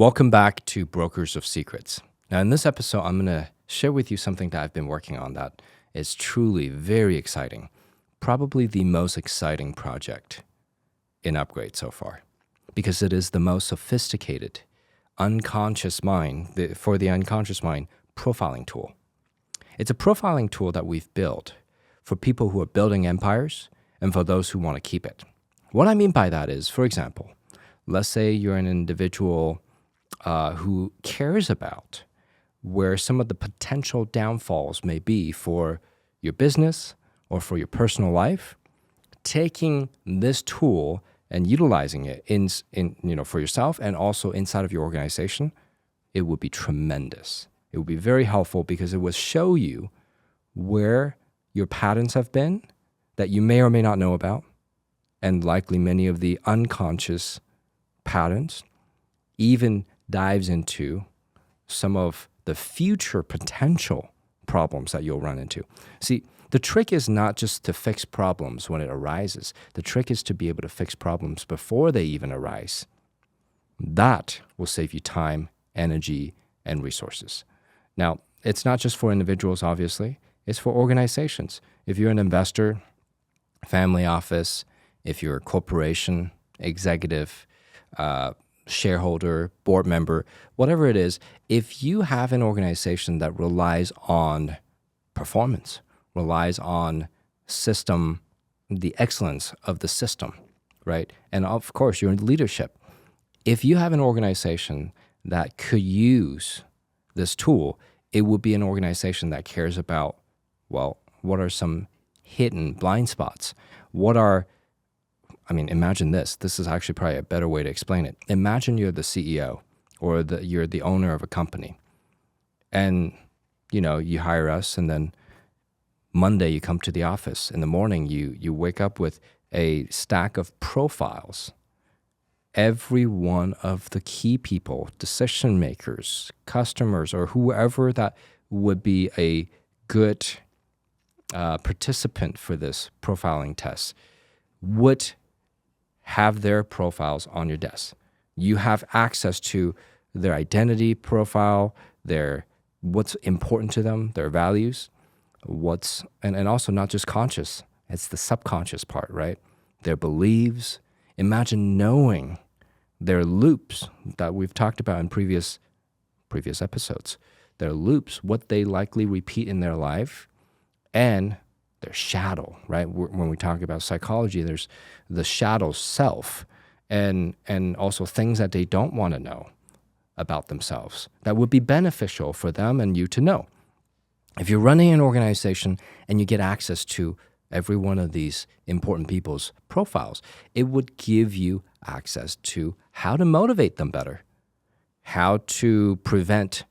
Welcome back to Brokers of Secrets. Now, in this episode, I'm going to share with you something that I've been working on that is truly very exciting, probably the most exciting project in Upgrade so far, because it is the most sophisticated unconscious mind, for the unconscious mind, profiling tool. It's a profiling tool that we've built for people who are building empires and for those who want to keep it. What I mean by that is, for example, let's say you're an individual who cares about where some of the potential downfalls may be for your business or for your personal life. Taking this tool and utilizing it in for yourself and also inside of your organization, it would be tremendous. It would be very helpful because it would show you where your patterns have been that you may or may not know about, and likely many of the unconscious patterns, even dives into some of the future potential problems that you'll run into. See, the trick is not just to fix problems when it arises. The trick is to be able to fix problems before they even arise. That will save you time, energy, and resources. Now, it's not just for individuals, obviously. It's for organizations. If you're an investor, family office, if you're a corporation, executive, shareholder, board member, whatever it is, if you have an organization that relies on performance, relies on system, the excellence of the system, right? And of course, your leadership. If you have an organization that could use this tool, it would be an organization that cares about, well, what are some hidden blind spots? Imagine this. This is actually probably a better way to explain it. Imagine you're the CEO or you're the owner of a company. And, you hire us, and then Monday you come to the office. In the morning, you wake up with a stack of profiles. Every one of the key people, decision makers, customers, or whoever that would be a good participant for this profiling test would have their profiles on your desk. You have access to their identity profile, what's important to them, their values, and also not just conscious, it's the subconscious part, right? Their beliefs. Imagine knowing their loops that we've talked about in previous episodes. Their loops, what they likely repeat in their life, and their shadow, right? When we talk about psychology, there's the shadow self and also things that they don't want to know about themselves that would be beneficial for them and you to know. If you're running an organization and you get access to every one of these important people's profiles, it would give you access to how to motivate them better, how to prevent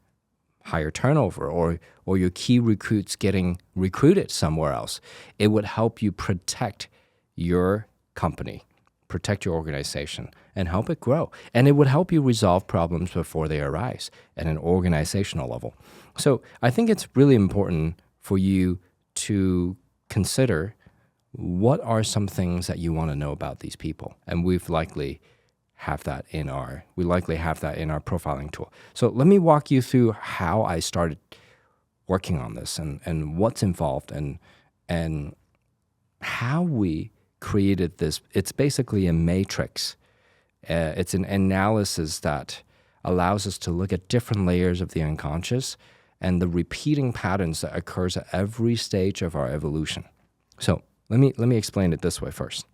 higher turnover or your key recruits getting recruited somewhere else. It would help you protect your company, protect your organization, and help it grow. And it would help you resolve problems before they arise at an organizational level. So I think it's really important for you to consider what are some things that you want to know about these people. And we likely have that in our profiling tool. So let me walk you through how I started working on this and what's involved and how we created this. It's basically a matrix. It's an analysis that allows us to look at different layers of the unconscious and the repeating patterns that occurs at every stage of our evolution. So let me explain it this way first.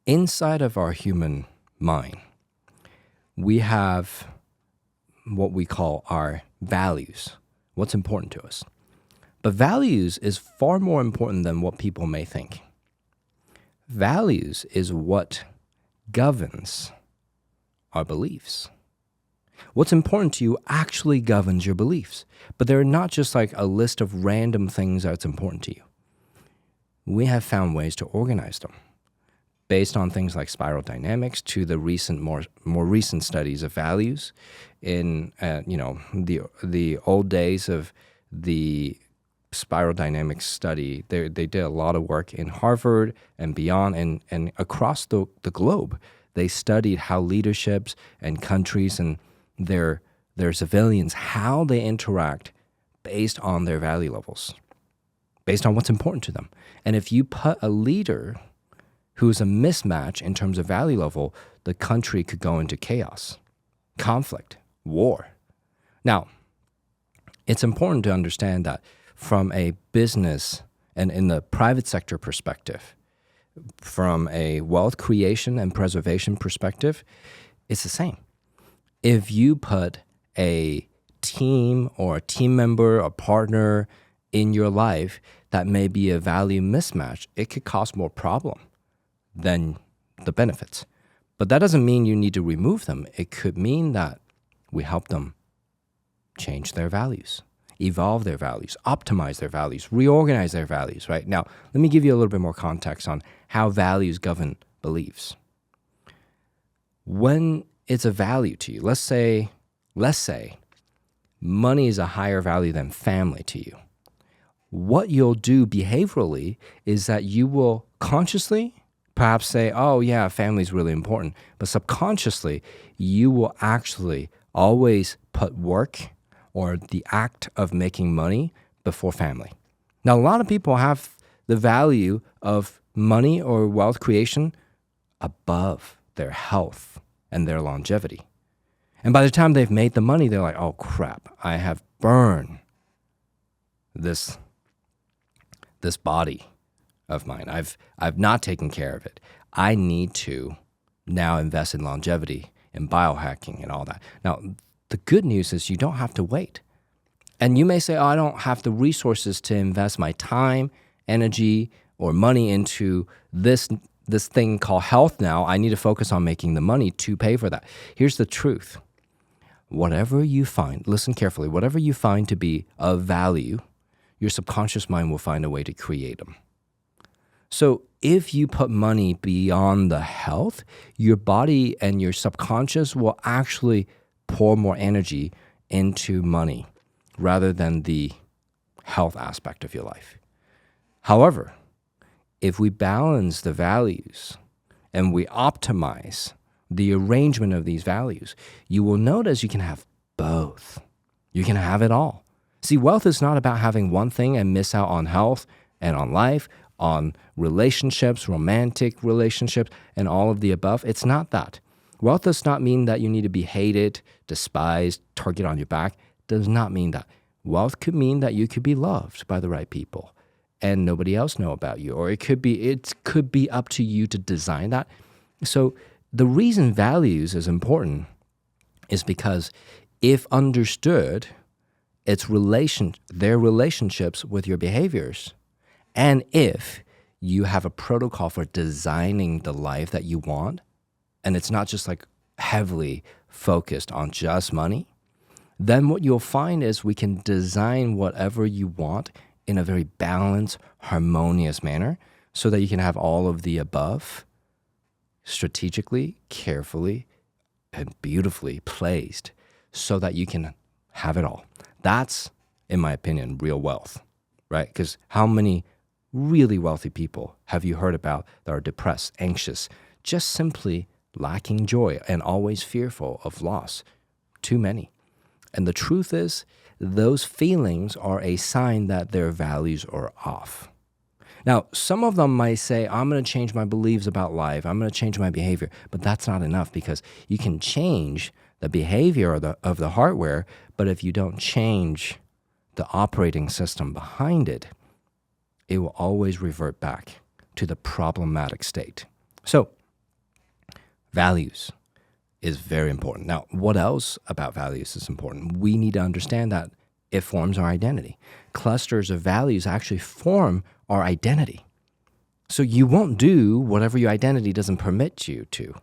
Inside of our human mind, we have what we call our values, what's important to us. But values is far more important than what people may think. Values is what governs our beliefs. What's important to you actually governs your beliefs. But they're not just like a list of random things that's important to you. We have found ways to organize them based on things like spiral dynamics to the more recent studies of values. In the old days of the spiral dynamics study, they did a lot of work in Harvard and beyond and across the globe. They studied how leaderships and countries and their civilians, how they interact based on their value levels, based on what's important to them. And if you put a leader who is a mismatch in terms of value level, the country could go into chaos, conflict, war. Now, it's important to understand that from a business and in the private sector perspective, from a wealth creation and preservation perspective, it's the same. If you put a team or a team member, a partner in your life that may be a value mismatch, it could cause more problem than the benefits. But that doesn't mean you need to remove them. It could mean that we help them change their values, evolve their values, optimize their values, reorganize their values, right? Now, let me give you a little bit more context on how values govern beliefs. When it's a value to you, let's say money is a higher value than family to you. What you'll do behaviorally is that you will consciously perhaps say, oh yeah, family is really important. But subconsciously, you will actually always put work or the act of making money before family. Now, a lot of people have the value of money or wealth creation above their health and their longevity. And by the time they've made the money, they're like, oh crap, I have burned this body of mine. I've not taken care of it. I need to now invest in longevity and biohacking and all that. Now, the good news is you don't have to wait. And you may say, oh, I don't have the resources to invest my time, energy, or money into this thing called health now. I need to focus on making the money to pay for that. Here's the truth. Whatever you find, listen carefully, whatever you find to be of value, your subconscious mind will find a way to create them. So if you put money beyond the health, your body and your subconscious will actually pour more energy into money rather than the health aspect of your life. However, if we balance the values and we optimize the arrangement of these values, you will notice you can have both. You can have it all. See, wealth is not about having one thing and miss out on health and on life, on relationships, romantic relationships, and all of the above. It's not that. Wealth does not mean that you need to be hated, despised, target on your back. It does not mean that. Wealth could mean that you could be loved by the right people and nobody else know about you. Or it could be up to you to design that. So the reason values is important is because if understood, their relationships with your behaviors, and if you have a protocol for designing the life that you want, and it's not just like heavily focused on just money, then what you'll find is we can design whatever you want in a very balanced, harmonious manner so that you can have all of the above strategically, carefully, and beautifully placed so that you can have it all. That's, in my opinion, real wealth, right? Because how many really wealthy people have you heard about that are depressed, anxious, just simply lacking joy and always fearful of loss? Too many. And the truth is, those feelings are a sign that their values are off. Now, some of them might say, I'm going to change my beliefs about life. I'm going to change my behavior. But that's not enough because you can change the behavior of the hardware, but if you don't change the operating system behind it, it will always revert back to the problematic state. So, values is very important. Now, what else about values is important? We need to understand that it forms our identity. Clusters of values actually form our identity. So you won't do whatever your identity doesn't permit you to.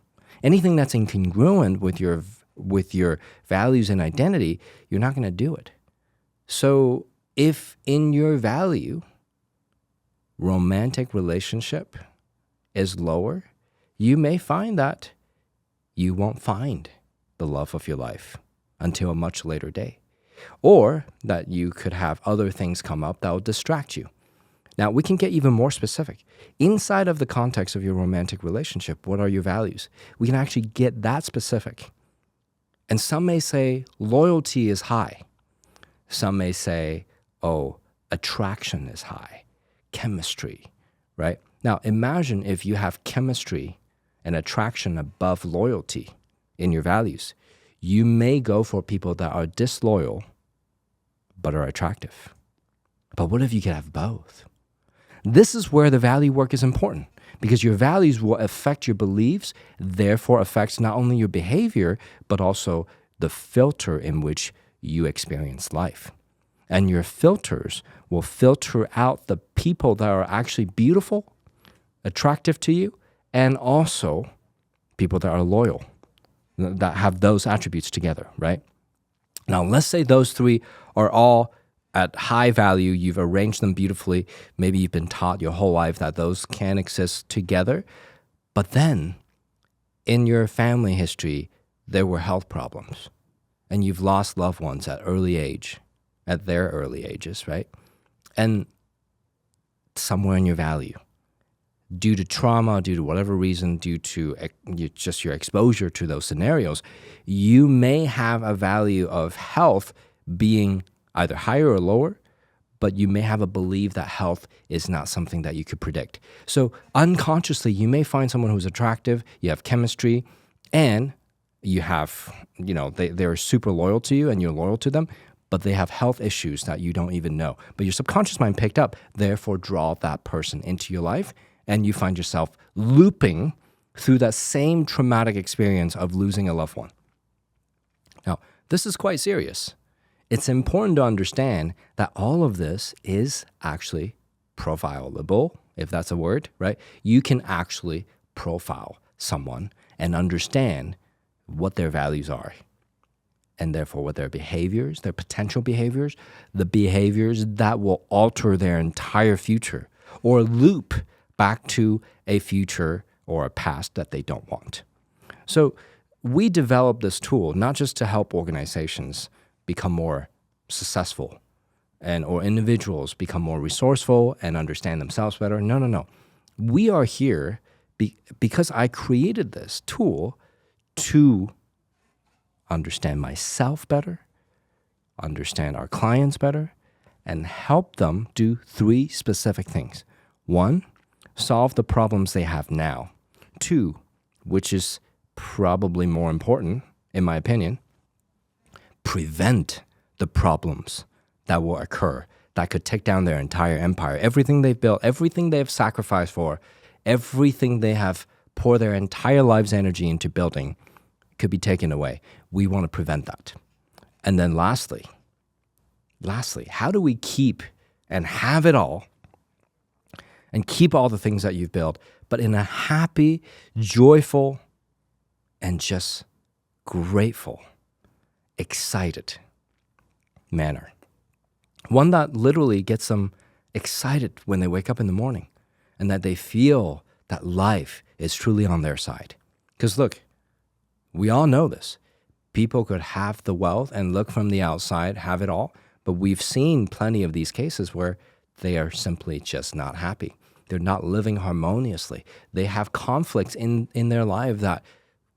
Anything that's incongruent with your values and identity, you're not going to do it. So if in your value, romantic relationship is lower, you may find that you won't find the love of your life until a much later day. Or that you could have other things come up that will distract you. Now, we can get even more specific. Inside of the context of your romantic relationship, what are your values? We can actually get that specific. And some may say loyalty is high. Some may say, oh, attraction is high, chemistry, right? Now, imagine if you have chemistry and attraction above loyalty in your values. You may go for people that are disloyal but are attractive. But what if you could have both? This is where the value work is important, because your values will affect your beliefs, therefore affects not only your behavior, but also the filter in which you experience life. And your filters will filter out the people that are actually beautiful, attractive to you, and also people that are loyal, that have those attributes together, right? Now, let's say those three are all at high value. You've arranged them beautifully. Maybe you've been taught your whole life that those can exist together. But then in your family history, there were health problems and you've lost loved ones at their early ages, right? And somewhere in your value, due to trauma, due to whatever reason, due to just your exposure to those scenarios, you may have a value of health being either higher or lower, but you may have a belief that health is not something that you could predict. So unconsciously, you may find someone who's attractive, you have chemistry, and you have, they're super loyal to you and you're loyal to them, but they have health issues that you don't even know. But your subconscious mind picked up, therefore draw that person into your life, and you find yourself looping through that same traumatic experience of losing a loved one. Now, this is quite serious. It's important to understand that all of this is actually profilable, if that's a word, right? You can actually profile someone and understand what their values are, and therefore what their behaviors, their potential behaviors, the behaviors that will alter their entire future or loop back to a future or a past that they don't want. So we developed this tool not just to help organizations become more successful or individuals become more resourceful and understand themselves better. No. We are here because I created this tool to understand myself better, understand our clients better, and help them do three specific things. One, solve the problems they have now. Two, which is probably more important, in my opinion, prevent the problems that will occur that could take down their entire empire. Everything they've built, everything they've sacrificed for, everything they have poured their entire life's energy into building could be taken away. We want to prevent that. And then lastly, how do we keep and have it all and keep all the things that you've built, but in a happy, joyful, and just grateful, excited manner? One that literally gets them excited when they wake up in the morning and that they feel that life is truly on their side. Because look, we all know this. People could have the wealth and look from the outside, have it all, but we've seen plenty of these cases where they are simply just not happy. They're not living harmoniously. They have conflicts in their life that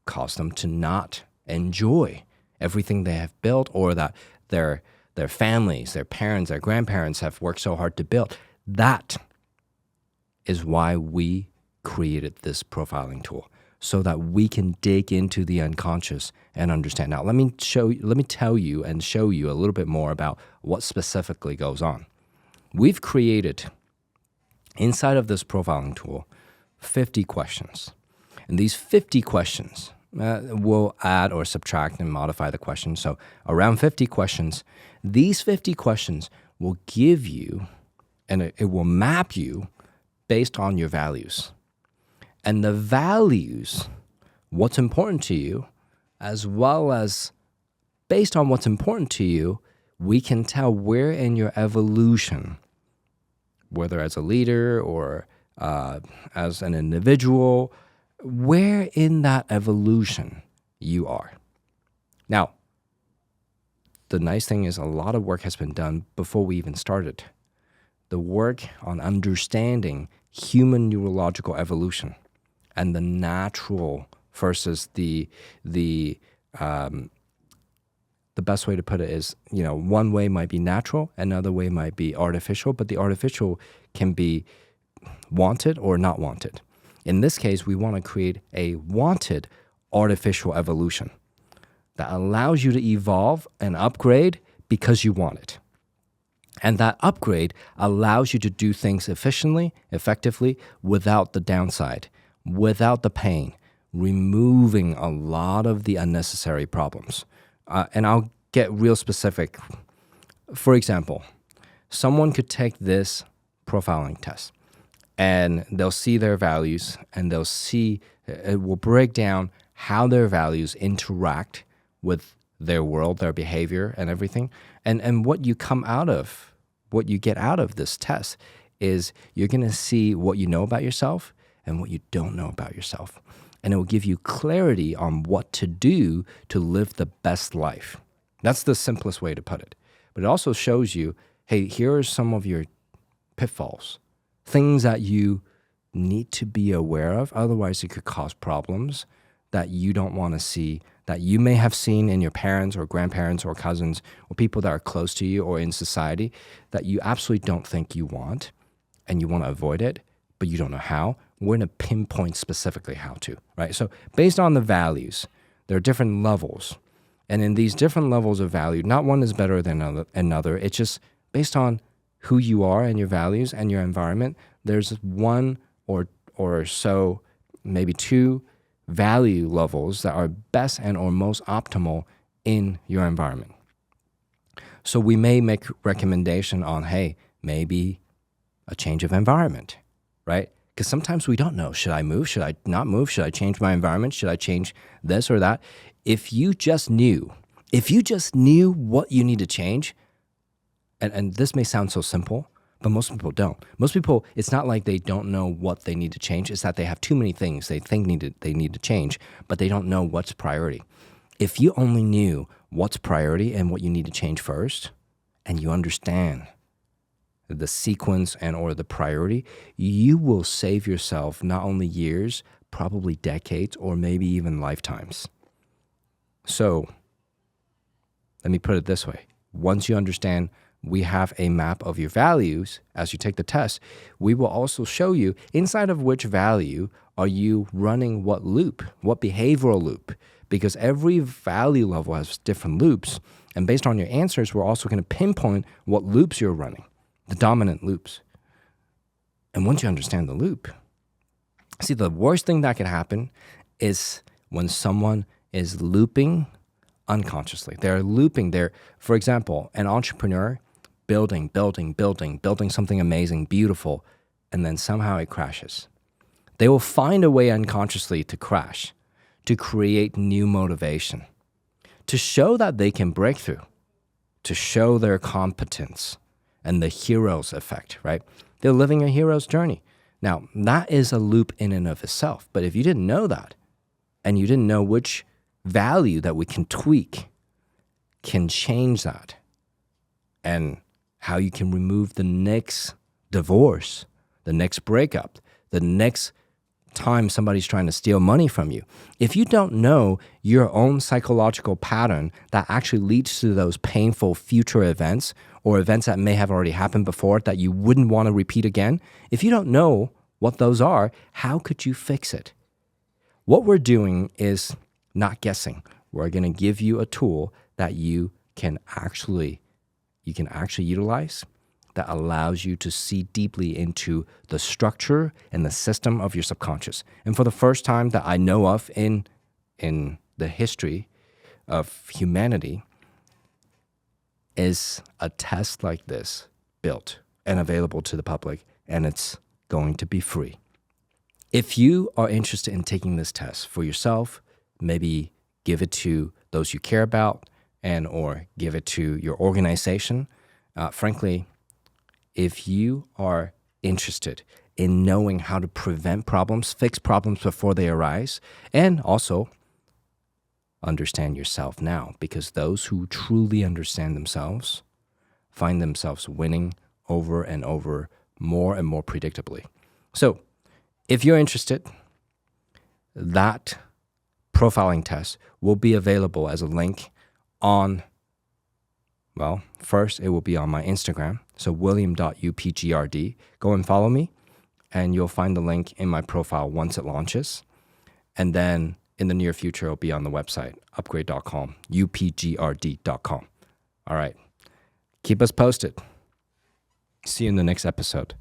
cause them to not enjoy everything they have built, or that their families, their parents, their grandparents have worked so hard to build. That is why we created this profiling tool, so that we can dig into the unconscious and understand. Now, let me tell you and show you a little bit more about what specifically goes on. We've created, inside of this profiling tool, 50 questions. And these 50 questions will add or subtract and modify the questions. So around 50 questions, these 50 questions will give you, and it will map you based on your values. And the values, what's important to you, as well as based on what's important to you, we can tell where in your evolution, whether as a leader or as an individual, where in that evolution you are. Now, the nice thing is a lot of work has been done before we even started. the work on understanding human neurological evolution and the natural versus the best way to put it is, one way might be natural, another way might be artificial, but the artificial can be wanted or not wanted. In this case, we want to create a wanted artificial evolution that allows you to evolve and upgrade because you want it. And that upgrade allows you to do things efficiently, effectively, without the downside, without the pain, removing a lot of the unnecessary problems. And I'll get real specific. For example, someone could take this profiling test and they'll see their values and they'll see, it will break down how their values interact with their world, their behavior and everything. And what you get out of this test is you're going to see what you know about yourself and what you don't know about yourself. And it will give you clarity on what to do to live the best life. That's the simplest way to put it. But it also shows you, hey, here are some of your pitfalls, things that you need to be aware of. Otherwise, it could cause problems that you don't want to see, that you may have seen in your parents or grandparents or cousins or people that are close to you or in society that you absolutely don't think you want and you want to avoid it, but you don't know how. We're going to pinpoint specifically how to, right? So based on the values, there are different levels. And in these different levels of value, not one is better than another. It's just based on who you are and your values and your environment. There's one or so, maybe two value levels that are best and or most optimal in your environment. So we may make recommendation on, hey, maybe a change of environment, right? Because sometimes we don't know, should I move? Should I not move? Should I change my environment? Should I change this or that? If you just knew what you need to change, and this may sound so simple, but most people don't. Most people, it's not like they don't know what they need to change. It's that they have too many things they think they need to change, but they don't know what's priority. If you only knew what's priority and what you need to change first, and you understand the sequence and or the priority, you will save yourself not only years, probably decades, or maybe even lifetimes. So let me put it this way. Once you understand we have a map of your values as you take the test, we will also show you inside of which value are you running what loop, what behavioral loop, because every value level has different loops. And based on your answers, we're also going to pinpoint what loops you're running, the dominant loops. And once you understand the loop, see, the worst thing that could happen is when someone is looping unconsciously. They're looping there. For example, an entrepreneur building something amazing, beautiful, and then somehow it crashes. They will find a way unconsciously to crash, to create new motivation, to show that they can break through, to show their competence and the hero's effect, right? They're living a hero's journey. Now, that is a loop in and of itself. But if you didn't know that, and you didn't know which value that we can tweak can change that, and how you can remove the next divorce, the next breakup, the next time somebody's trying to steal money from you. If you don't know your own psychological pattern that actually leads to those painful future events or events that may have already happened before that you wouldn't want to repeat again, if you don't know what those are, how could you fix it? What we're doing is not guessing. We're going to give you a tool that you can actually utilize that allows you to see deeply into the structure and the system of your subconscious. And for the first time that I know of in the history of humanity, is a test like this built and available to the public, and it's going to be free. If you are interested in taking this test for yourself, maybe give it to those you care about and or give it to your organization. Frankly, if you are interested in knowing how to prevent problems, fix problems before they arise, and also understand yourself now, because those who truly understand themselves find themselves winning over and over, more and more predictably. So if you're interested, that profiling test will be available as a link on, well, first it will be on my Instagram. So william.upgrd. Go and follow me, and you'll find the link in my profile once it launches. And then in the near future, it'll be on the website, upgrade.com, upgrd.com. All right. Keep us posted. See you in the next episode.